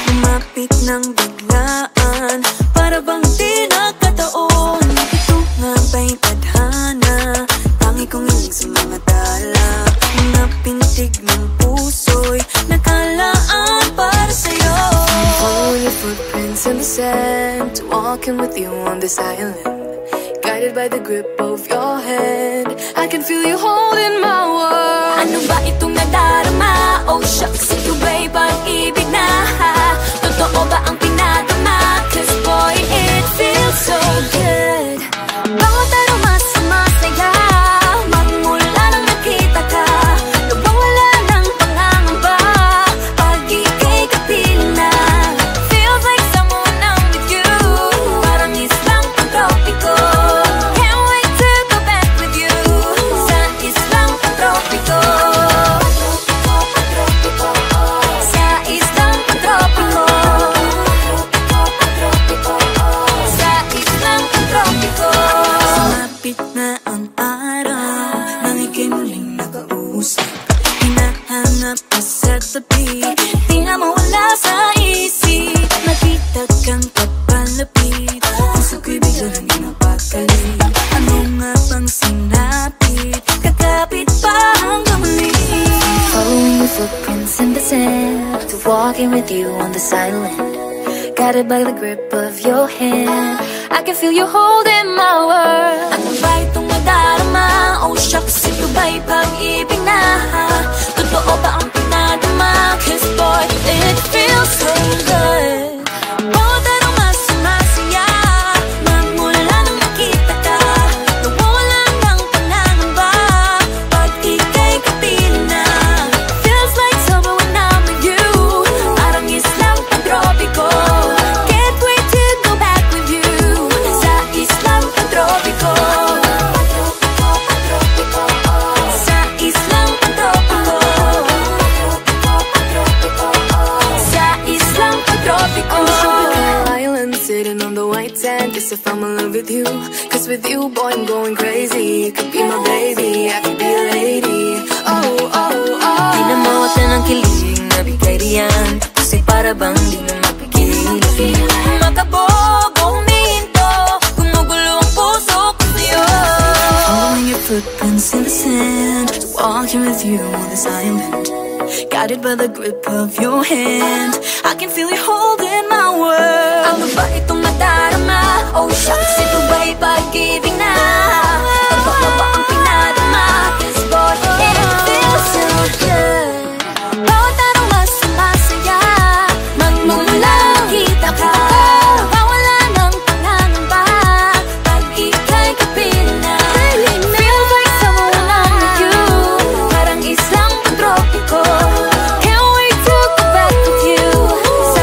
Lumapit ng biglaan, para bang di nakataon. Ito nga ba'y tadhana, tangi kong ilig sa mga dala. Mga pintig ng puso'y nakalaan para sa'yo. Follow your footprints in the sand, walking with you on this island, guided by the grip of your hand. I can feel you holding my world. Ano ba itong nadarama? Oh shucks, ito ba'y pag-ibig na? Totoo ba ang pinadama? Cause boy, it feels so good. Bawat aroma sumasaya, magmula nang nakita ka. Nawawala ng pangangamba, pag ika'y kapiling na. Feels like someone I'm with you, parang islang pang-tropiko. Can't wait to go back with you, sa islang pang-tropiko. Sa islang pang-tropiko. Sa islang pang-tropiko. Sumapit na ang araw, nang ika'y muling nakausap. Hinahanap ka sa tabi, di na mawala sa isip. Nakita kang kapalapit, puso ko'y biglang napakali. Ano nga bang sinapit, kakapit pa hanggang muli. Following your footprints in the sand, to walking with you on this island, guided by the grip of your hand. I can feel you holding my world. Ano ba itong nadarama? Oh shucks, ito ba'y pag-ibig na? Totoo ba ang pinadama? Cause boy, it feels so good. Bawat aroma sumasaya, magmula nang nakita ka. Nawawala ng pangangamba, pag ika'y kapiling na. Feels like summer when I'm with you, parang islang pang-tropiko. Can't wait to go back with you, sa islang pang-tropiko. Sa islang pang-tropiko. Sa islang pang-tropiko. On the tropical island, sitting on the white sand, as if I'm in love with you. Cause with you, boy, I'm going crazy. You could be my baby, I could be a lady. Oh, oh, oh. Di na mawata ng kilig na bigay riyan, kasi para bang di na mapigil. Makabog o huminto, gumugulo ang puso ko sa'yo. Following your footprints in the sand, walking with you on this island, guided by the grip of your hand. I can feel you holding my world. Ano ba itong nadarama? Oh shucks, ito ba'y pag-ibig na? Totoo ba ang pinadama? Cause boy, it feels so good. Bawat aroma sumasaya, magmumula nakita ka. Nawawala ng pangangamba, pag ika'y kapiling na. Feels like someone I'm with you, parang islang pang-tropiko. Can't wait to go back with you, sa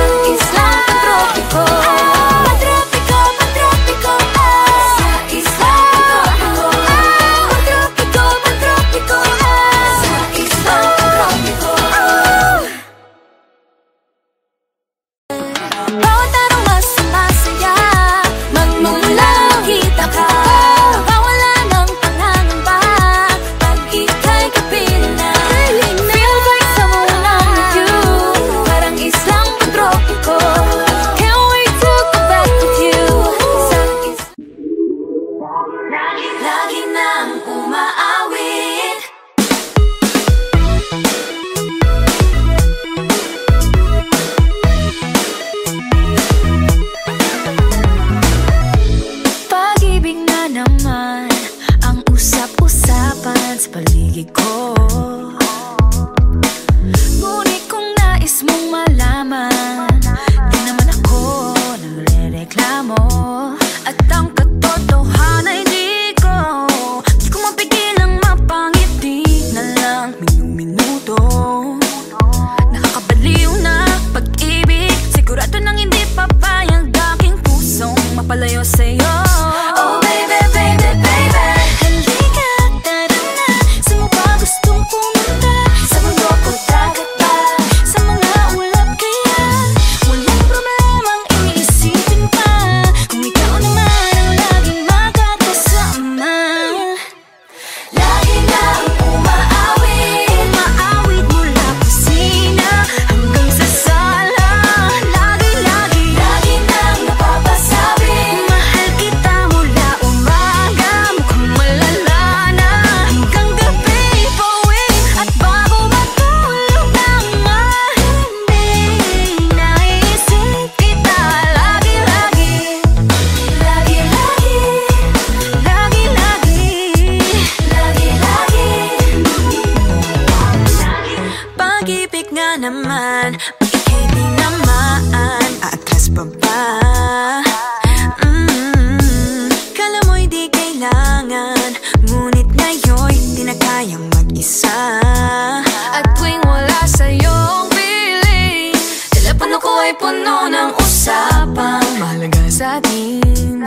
ay puno ng usapang mahalaga sa atin.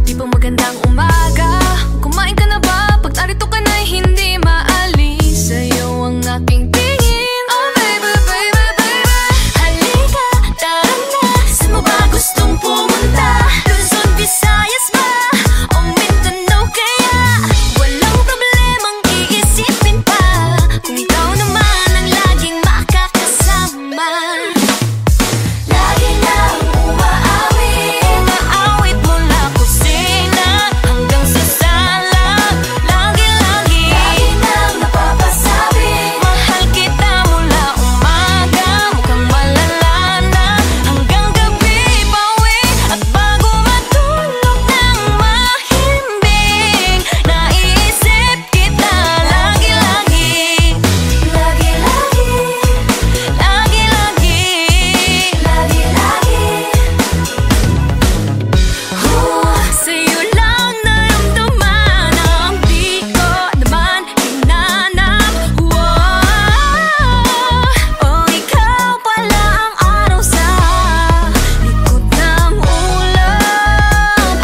Di ba magandang umaga? Kumain ka na ba? Pag narito ka na hindi maalis sa'yo ang aking tingin. Oh baby, baby, baby, halika, tara na. Saan mo ba gustong pumunta? Luzon, Visayas ba? O Mindanao kaya? Walang problemang iisipin pa kung ikaw naman ang laging makakasama. Lagi na umaawit, Umaawit mula kusina hanggang sa sala. Lagi-lagi lagi nang napapasabi. mahal kita mula umaga, mukhang malala na hanggang gabi. Pauwi at bago matulog ng mahimbing, naiisip kita lagi-lagi. Lagi-lagi, Lagi-lagi lagi-lagi. sa'yo lang naramdaman ang di ko naman hinanap. Oh, ikaw pala ang araw sa likod ng ulap.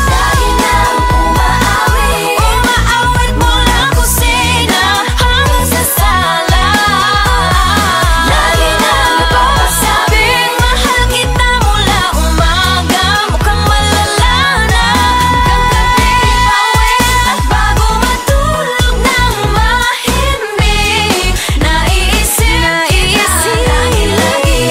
Lagi nang umaawit, Umaawit mula kusina hanggang sa sala. lagi nang napapasabi. Mahal kita mula umaga, mukhang malala na hanggang gabi. Pauwi at bago matulog ng mahimbing, naiisip kita lagi-lagi.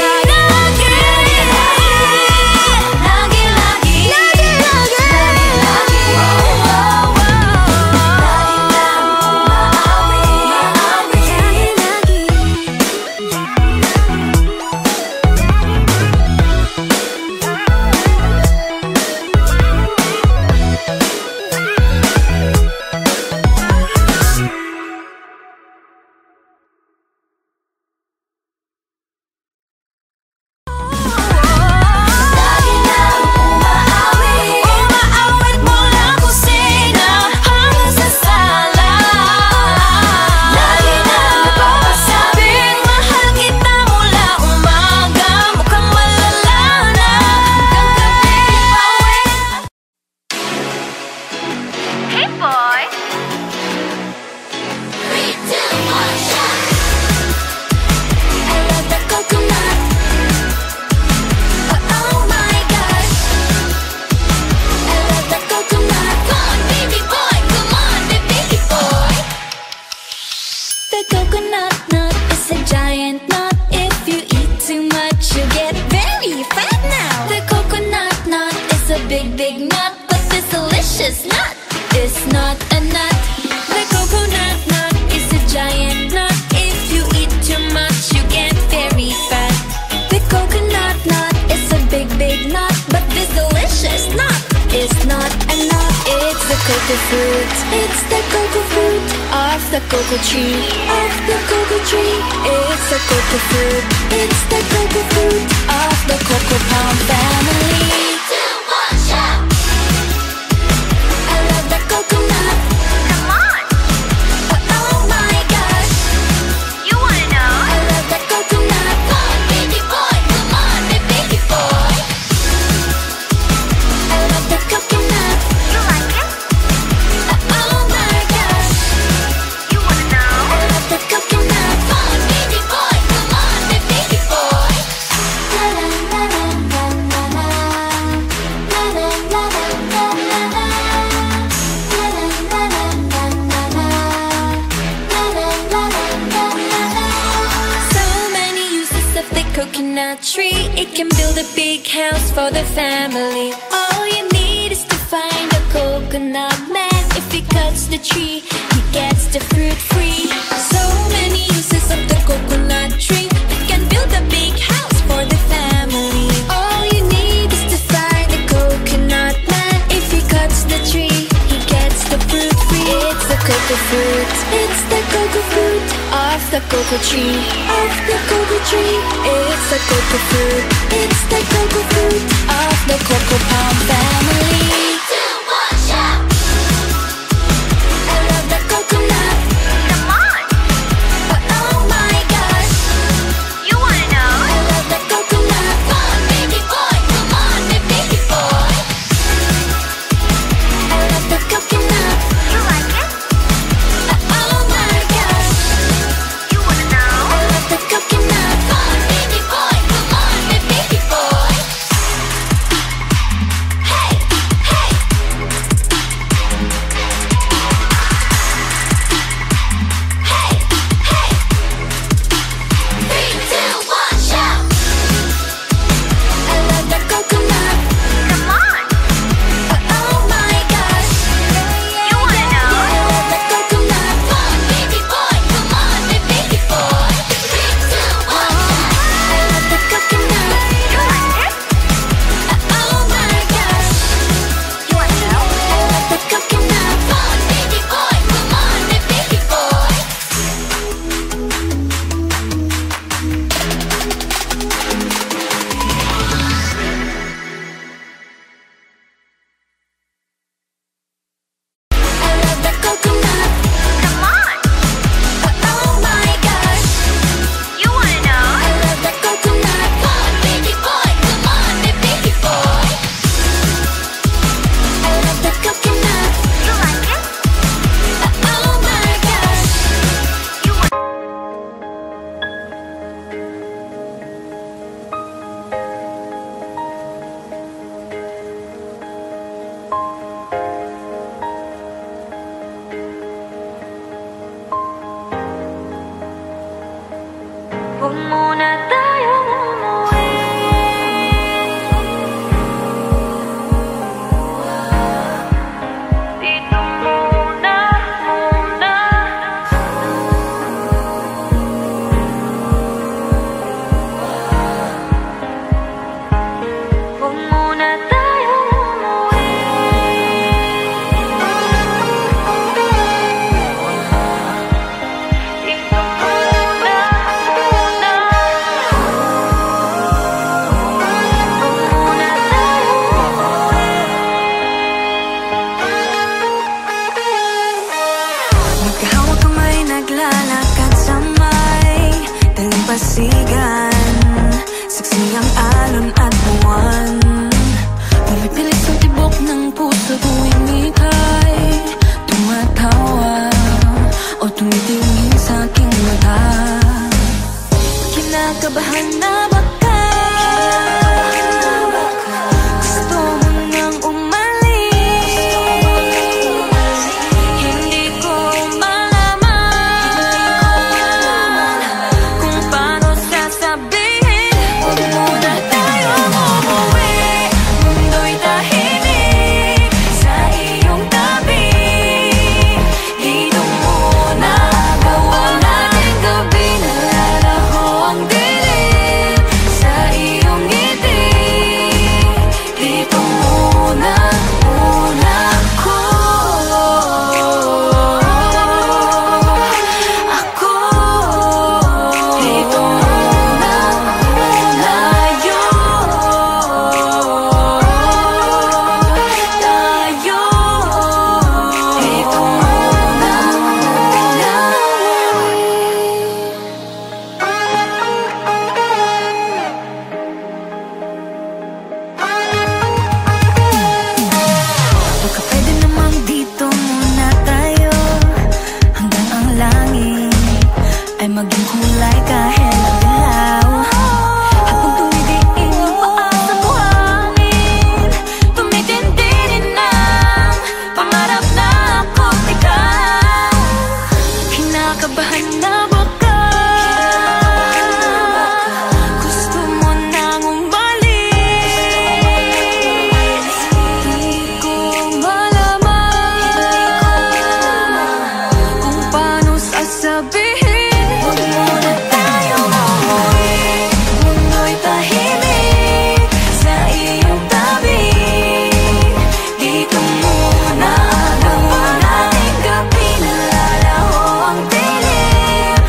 Lagi nang umaawit, Umaawit mula kusina hanggang sa sala. lagi nang napapasabi. Mahal kita mula umaga, mukhang malala na hanggang gabi. Pauwi. Hey boy! I love the coconut. Oh my gosh, I love the coconut. Come on, baby boy, come on, baby boy. The coconut nut is a giant nut. If you eat too much, you get very fat now. The coconut nut is a big, big nut, but this delicious nut is not a nut. The coconut nut is a giant nut. If you eat too much, you get very fat. The coconut nut is a big, big nut, but this delicious nut is not a nut. It's the cocoa fruit. It's the cocoa fruit of the cocoa tree. Of the cocoa tree. It's the cocoa fruit. It's the cocoa fruit of the cocoa palm family. I love the coconut. Come on! Oh my gosh, You wanna know? I love the coconut. Come on, baby boy, come on, baby boy. I love the coconut. You like it? Oh my gosh, You wanna know? I love the coconut. Come on, baby boy, come on, baby boy. La la la la la la la la la la la la. So many uses of the coconut tree. It can build a big house for the family. All you need is to find a coconut man. If he cuts the tree, he gets the fruit free. So many uses of the coconut tree. It can build a big house for the family. All you need is to find a coconut man. If he cuts the tree, he gets the fruit free. It's the cocoa fruit. It's the cocoa fruit of the cocoa tree. Of the cocoa tree. It's the cocoa fruit. It's the cocoa fruit of the cocoa palm family. I love the coconut. Huwag muna tayong umuwi. Dito muna, muna. Huwag muna tayong umuwi. Dito muna, muna. Huwag muna tayong umuwi. Magkahawak kamay, naglalakad sa may dalampasigan. Saksi ang alon at buwan. Pumipilit sa tibok ng puso tuwing ika'y tumatawa o tumitingin sa aking mata. Kinakabahan na baka gusto mo nang umalis. Hindi ko malaman kung paano sasabihin. Huwag muna tayong umuwi. Mundo'y tahimik sa iyong tabi. Dito muna gawa natin gabi. Nalalaho ang dilim sa iyong ngiti. Dito muna, muna ako. Dito muna, muna tayo. Dito muna, muna. Baka pwede namang dito muna tayo hanggang ang langit ay maging kulay kahit madilaw. Habang tumidiin ang paa sa buhangin, tumitindi din ang pangarap na ako't ikaw. Kinakabahan na baka gusto mo nang umalis. Di ko malaman kung paano sasabihin. Huwag muna tayong umuwi. Mundo'y tahimik sa iyong tabi. Dito muna gawa nating gabi. Nalalaho ang dilim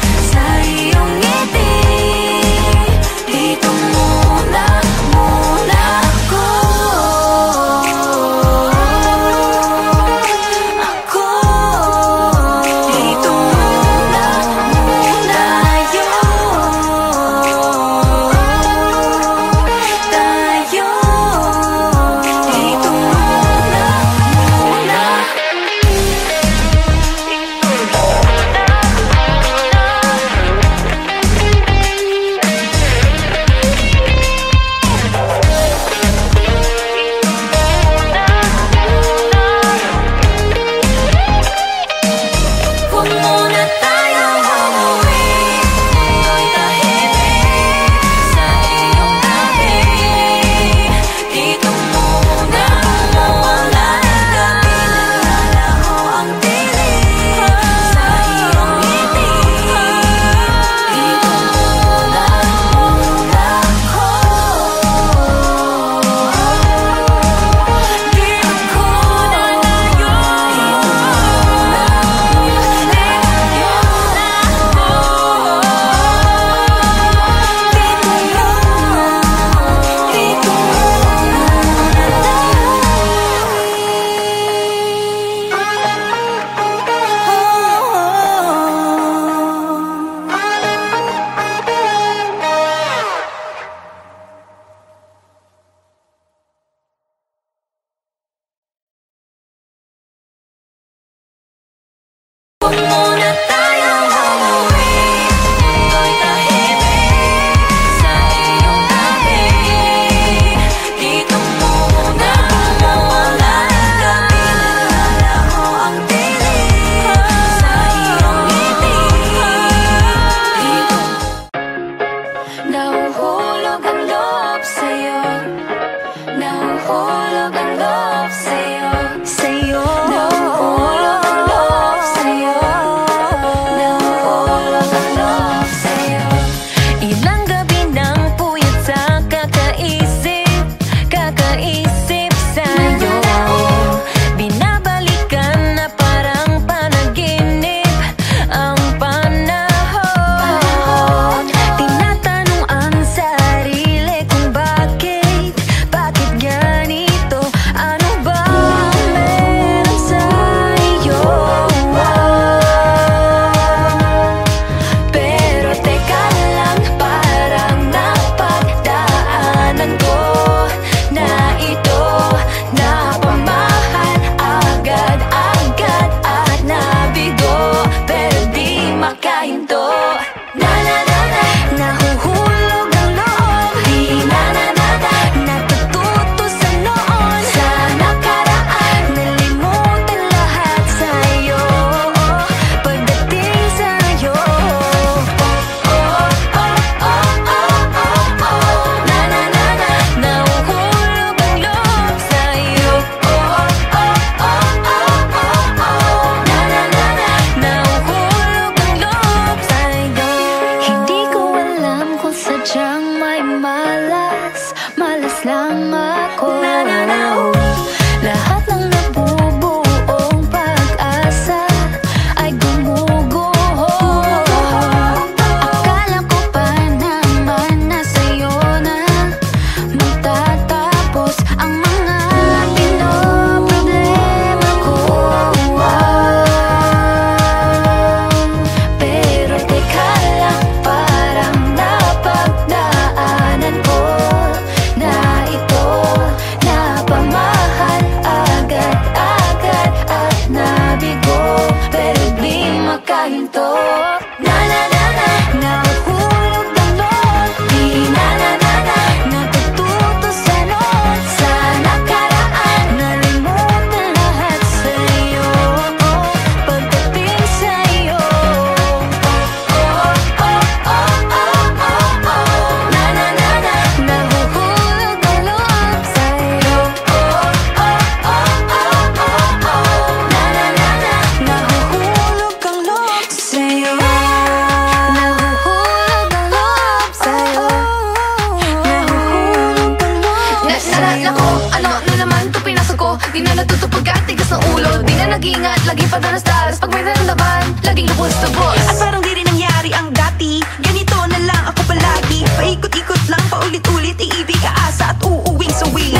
Di na natutupag at tigas ng ulo. Di na nag-iingat, lagi pa danas-danas. Pag may naramdaman, laging lubos-tubos. At parang di rin nangyari ang dati. Ganito na lang ako palagi. Paikot-ikot lang, paulit-ulit. Iibig, aasa at uuwing sawi.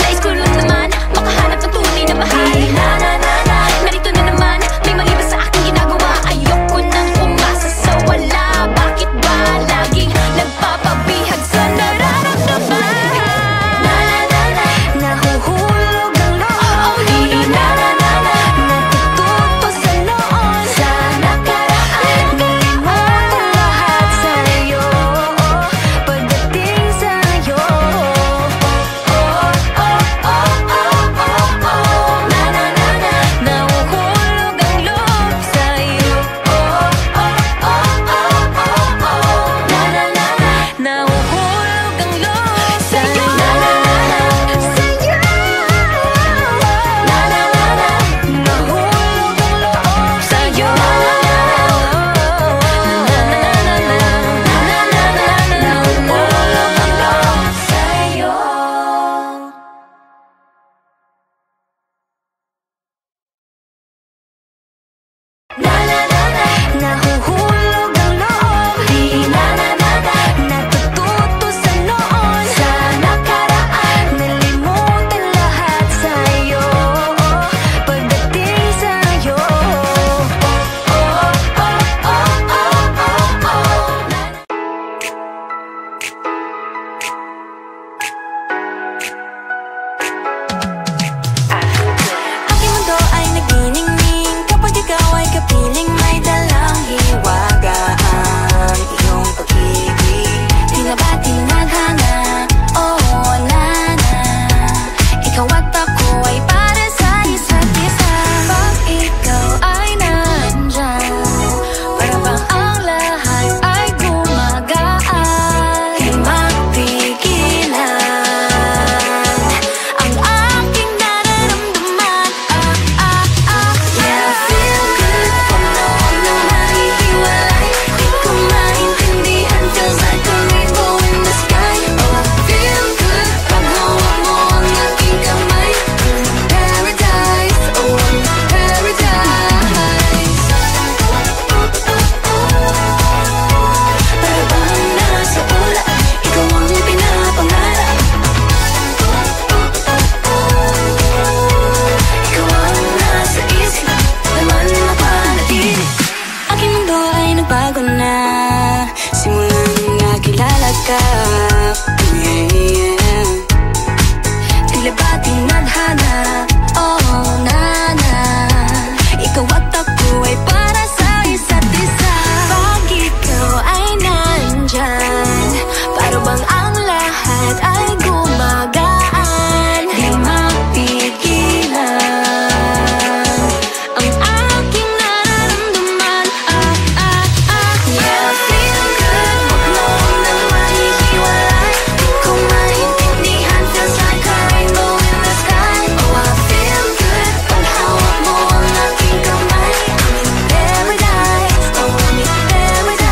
Nais ko lang naman makahanap ng tunay na mahal. Narito na naman, may mali ba sa aking ginagawa? Ayoko nang umasa sa wala. Bakit ba laging nagpapabihag sa nararamdaman? Nahuhulog ang loob. Natututo sa noon, sa nakaraan. Kalimutan lahat sa'yo pagdating sa'yo. Nahuhulog ang loob sa'yo. Nahuhulog ang loob sa'yo. Nahuhulog ang loob. Natututo sa noon, sa nakaraan. Nalimutan lahat sa'yo pagdating sa'yo. Aking mundo ay nagniningning kapag ikaw ay kapiling, may dalang hiwaga ang iyong pag-ibig. Di na ba tinadhana? Oo, nana. Ikaw at ako ay para sa isa't isa. Pag ikaw ay nandyan, para bang ang lahat ay gumagaan. Di mapigilan ang aking nararamdaman. Yeah, feel good pag noon na nahihiwalay. Di ko maintindihan, feels like a rainbow in the sky. Oh, I feel good pag hawak mo ang aking kamay. Paradise, oh, paradise. Para bang nasa ulap, ikaw ang pinapangarap. Ikaw ang nasa isip, naman mapanatili. Aking mundo ay nagbago na simulang nakilala ka. Yeah. Tila ba tinadhana? Oh, nana. Ikaw at ako ay para sa isa't isa. Pag ikaw ay nandyan, para bang ang lahat ay gumagaan. Di mapigilan ang aking nararamdaman. Yeah, feel good pag noon na mahihiwalay. Di ko maintindihan, feels like a rainbow in the sky. Oh, I feel good pag hawak mo ang aking kamay. I'm in paradise, oh, I'm in paradise.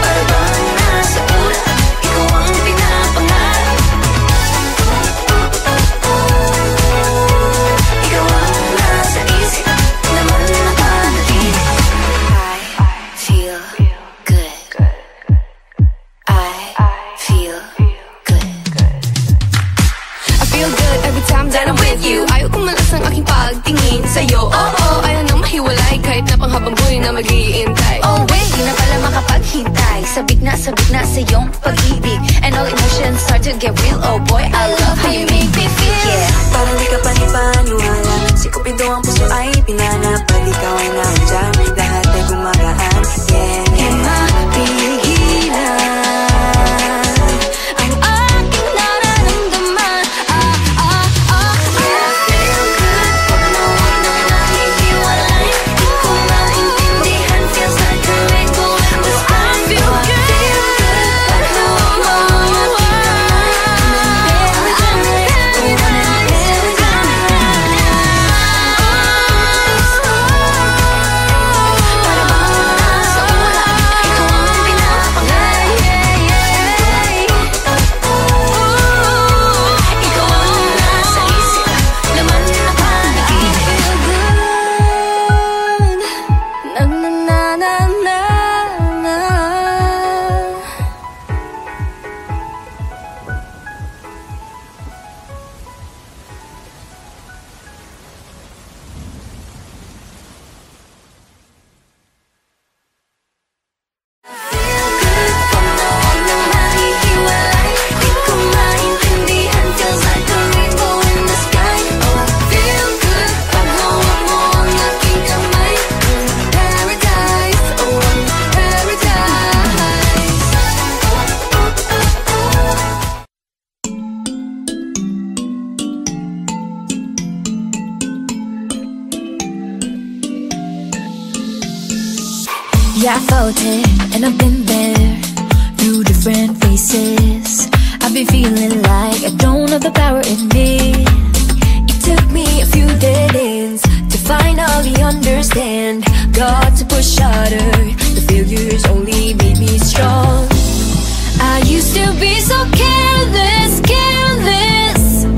Para bang nasa ulap, ikaw ang pinapangarap. Ikaw ang nasa isip, naman mapanatili. I feel good. I feel good. I feel good every time that I'm with you. Ayaw kong malas ang aking pagtingin sa'yo. Oo, ayaw nang mahiwalay kahit na panghabang buhay na mag-iintay. Oh wait, di na pala makapaghintay. Sabik na sa iyong pag-ibig, and all emotions start to get real. Oh boy, I love how you make me feel. Yeah, Parang di ka panipaniwala. Siko Ito ang puso ay pinanap, pag ikaw ay nandyan, lahat ay gumagaan. Yeah, yeah. Mapigilan ang aking nararamdaman. Feel good pag nawag na nahihiwalay. Di ko maintindihan, feels like a rainbow in the sky. Feel good pag nawag mo ang aking Yeah, I felt it, and I've been there through different faces. I've been feeling like I don't have the power in me. It took me a few dead ends to finally understand. Got to push harder, the failures only made me strong. I used to be so careless, careless,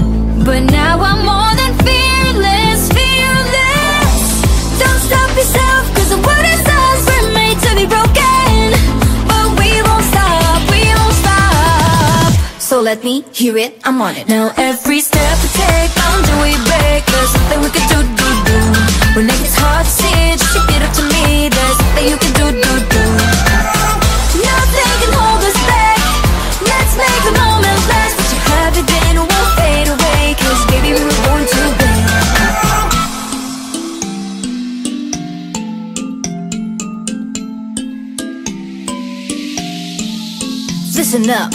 but now I'm more than fearless, fearless. Don't stop yourself, cause the world is us, we're made to be broken, but we won't stop, we won't stop. So let me hear it, I'm on it. Now every step we take, boundary we break, there's nothing we can do. When it gets hard to see, just shake it up to me, there's nothing you can do. Nothing can hold us back, let's make the moment last. What you have it then won't fade away, cause baby we were born to win. Listen up.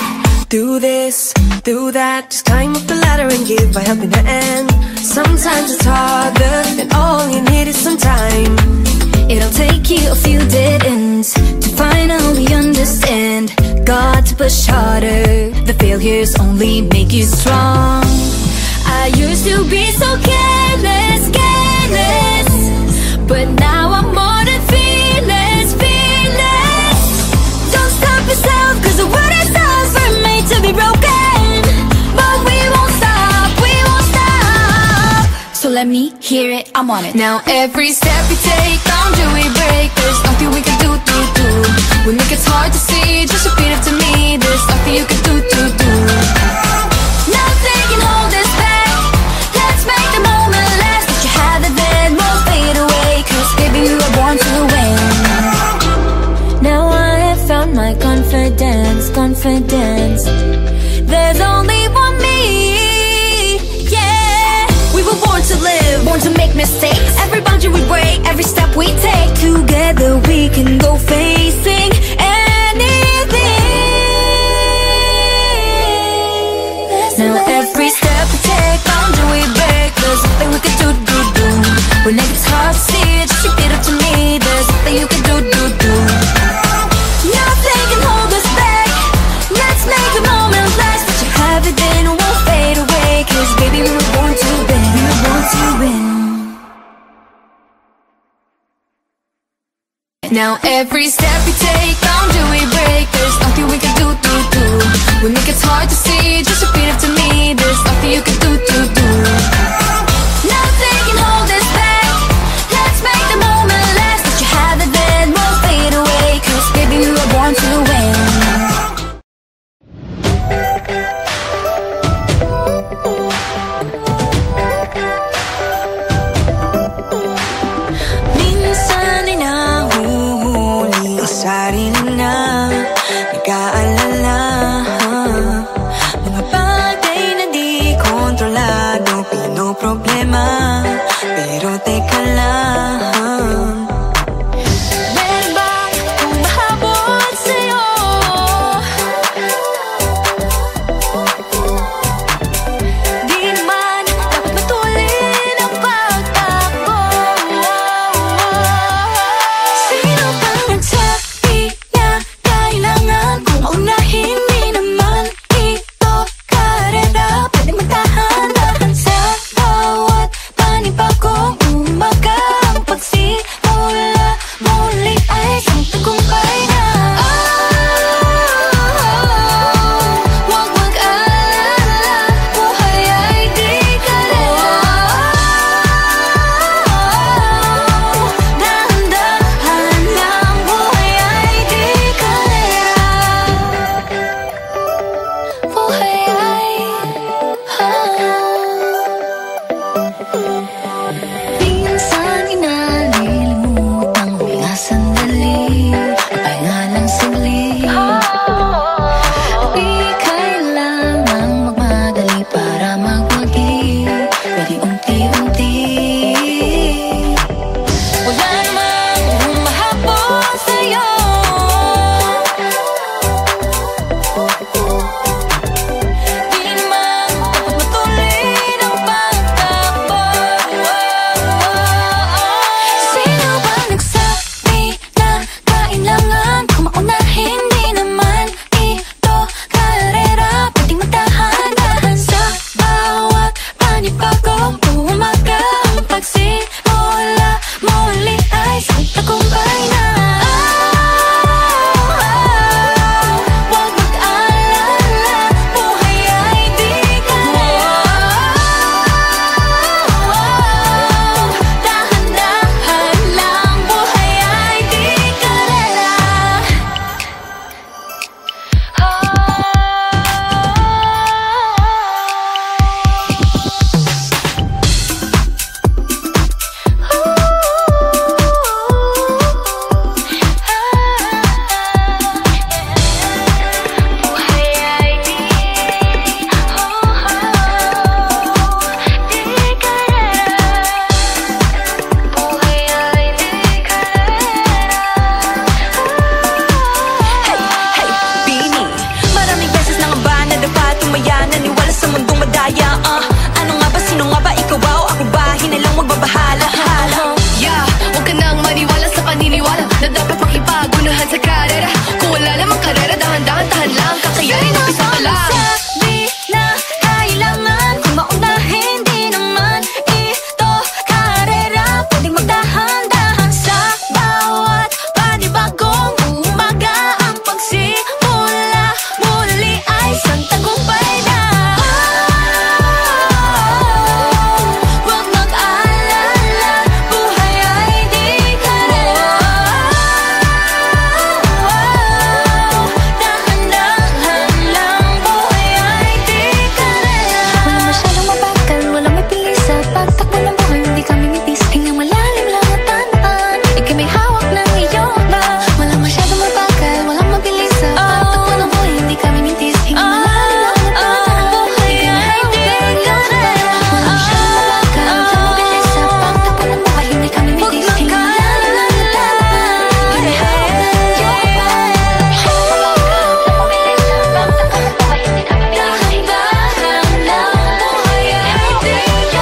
Do this, do that, just climb up the ladder and give a helping hand. Sometimes it's harder, and all you need is some time. It'll take you a few dead ends to finally understand. Got to push harder, the failures only make you strong. I used to be so careless, careless, but now I'm more than fearless, fearless. Don't stop yourself, cause the world is ours, we're made to be broken, but we won't stop, we won't stop. So let me hear it, I'm on it. Now every step we take, boundary we break, there's nothing we can do. When it gets hard to see, just repeat it to me, there's nothing you can do. Nothing can hold us back, let's make the moment last. What you have it then won't fade away, cause baby we were born to win. Now I have found my confidence, confidence. There's only one me, yeah. We were born to live, Born to make mistakes, every boundary we break, every step we take. together we can go facing anything. Now every step we take, boundary we break, there's nothing we can do. When it gets hard to see, just repeat it to me, there's nothing you can do. Nothing can hold us back, let's make the moment last. What you have it then won't fade away, cause baby we were born to win, we were born to win. Now every step we take, boundary we break, there's nothing we can do. When it gets hard to see, just repeat it to me, there's nothing you can do. Nothing can hold us back, let's make the moment last. What you have it then won't fade away, cause baby we were born to win. Minsan ay nahuhuli ang sarili na nag-aalala. Mga bagay na di kontrolado, pinoproblema. lang. Meron bang humahabol sa'yo? Di naman dapat matulin ang pagtakbo. Sino bang nagsabi na kailangan kong maunahin? Di naman ito karera, pwede magtahan-tahan sa bawat panibagong umaga. Ang pagsimula muli ay isang tagumpay na. Huwag mag-alala, buhay ay di kalera. Dahan-dahan lang, buhay ay di kalera. Buhay ay minsan inalilimutang huminga sandali, pahinga lang saglit. Di kailangang magmadali para magwagi, pwede unti-unti. Wala namang humahabol sa'yo. Di naman dapat matulin ang pagtakbo. Sino ba nagsabi na kailangan kong maunahin? Di naman ito karera, pwedeng magtahan-tahan sa bawat panibagong umaga. Ang pagsimula muli ay isang tagumpay na. Huwag mag-alala, buhay ay di kalera. Dahan-dahan lang, buhay ay di kalera. Buhay ay di kalera. Buhay ay di kalera. Hey, Bini, maraming beses na nga ba nadapa, tumaya, naniwala sa mundong madaya. Ano nga ba, sino nga ba, ikaw ba o ako ba? Hinalang magbabahala. Yeah, huwag ka nang maniwala sa paniniwala na dapat makipagunahan sa karera. Kung wala namang karera, dahan-dahan, tahan lang, kakayanin ang isa pa lang. Sabi na kailangan kong maunahin. Di naman ito karera, pwedeng magdahan-dahan sa bawat panibagong umaga. Ang pagsimula muli ay isang tagumpay na. Huwag mag-alala, buhay ay di kalera. Dahan-dahan lang, buhay ay di kalera. Walang masyadong mabagal, walang may pilis sa pagtakbo ng buhay. Hindi kami mitis, hingang malalim lang at tandaan, ika'y may hawak ng iyong ba. Walang masyadong mabagal, walang mabilis sa pagtakbo ng buhay. Hindi kami mitis, hingang malalim lang at tandaan, buhay ay di kalera. Walang masyadong mabagal, walang mabilis sa pagtakbo ng buhay. Hindi kami mitis, hingang malalim lang at tandaan, ika'y may hawak ng iyong ba. Walang mabilis sa pagtakbo ng buhay. Hindi kami mitis, hingang malalim lang, buhay ay di kalera.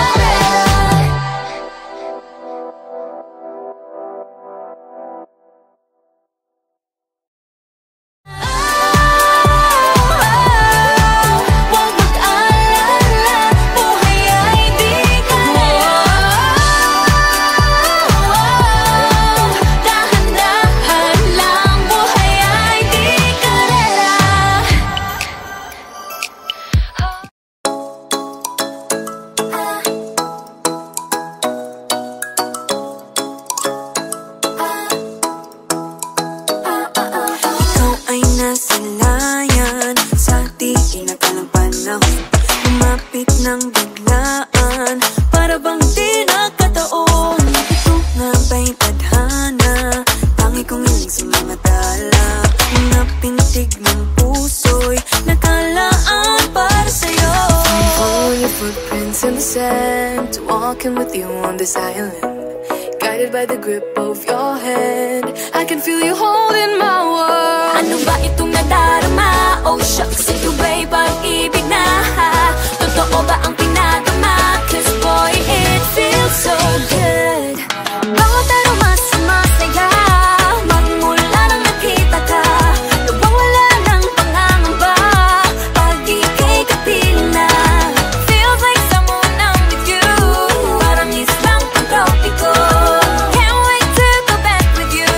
Huwag mag-alala, buhay ay di kalera. Dahan-dahan lang, buhay ay di kalera. Ikaw ay nasa layan, sa di inakalang panahon, lumapit ng biglaan, para bang di nakataon. Ito nga ba'y tadhana, tangi kong iling sa mga tala, mga pintig ng puso'y nakalaan para sa'yo. Follow your footprints in the sand, walking with you on this island. guided by the grip of your hand. I can feel you holding my world. Ano ba itong nadarama? Oh shucks, ito ba'y pag-ibig na? Totoo ba ang pinagama? Cause boy, it feels so good. Bawat aroma sumasaya, magmula nang nakita ka. Nawawala ng pangangamba pag ika'y kapiling na. Feels like someone I'm with you, parang islang pantropiko. Can't wait to go back with you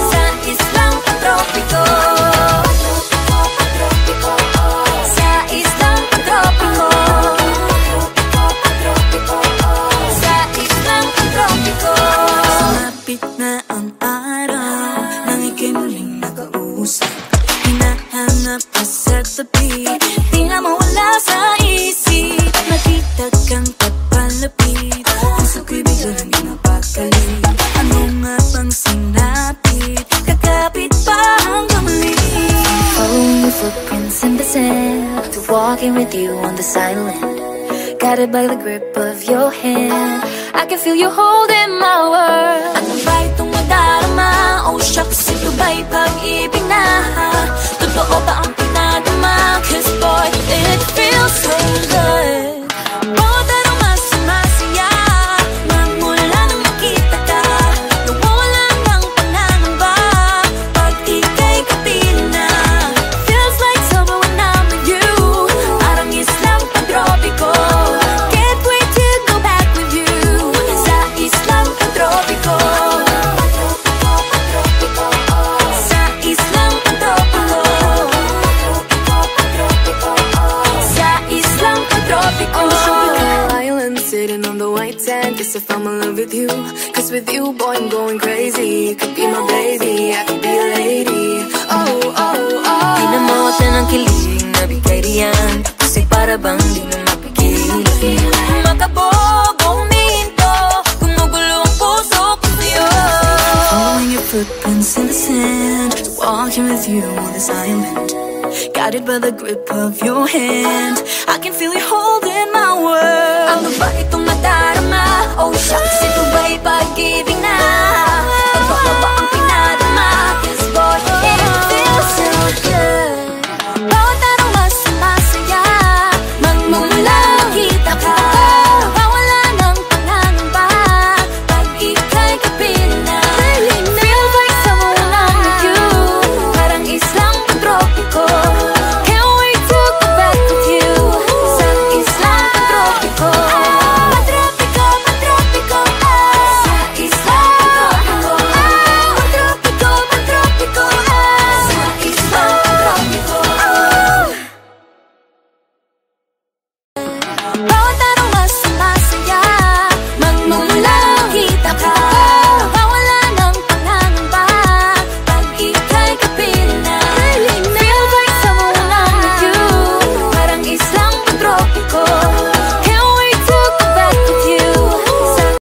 sa islang pantropiko. Sa islang pantropiko. Sa islang pantropiko. Sumapit na ang araw nang ika'y muling nakausap. Hinahanap ka sa tabi, di na mawala sa isip. Nakita kang papalapit, puso ko'y biglang napakali. Ano nga bang sinapit, kakapit pa hanggang muli. Following your footprints in the sand, to walking with you on the silent, guided by the grip of your hand. I can feel you holding my world. Ano ba itong nadarama? Oh shucks, ito ba'y pag-ibig na? Totoo ba ang pinagama? Cause boy, it feels so good. Bawat aroma sumasaya, magmula nang makita ka. Nawawala ng pangangamba pag ika'y kapiling na. Feels like summer when I'm with you, parang islang pantropiko. Can't wait to go back with you sa islang pantropiko. Sa islang pantropiko. Sa islang pantropiko. On the tropical island, sitting on the white sand. Guess if I'm in love with you, cause with you, boy, I'm going crazy. You could be my baby, I could be a lady. Oh, oh, oh. Di na mawala ng kilig na bigay riyan, kasi para bang di na mapigil. Makabog o huminto, gumugulo ang puso ko sa'yo. Following your footprints in the sand, walking with you on this island, guided by the grip of your hand. I can feel you holding my world. Ano ba itong nadarama? Oh shucks,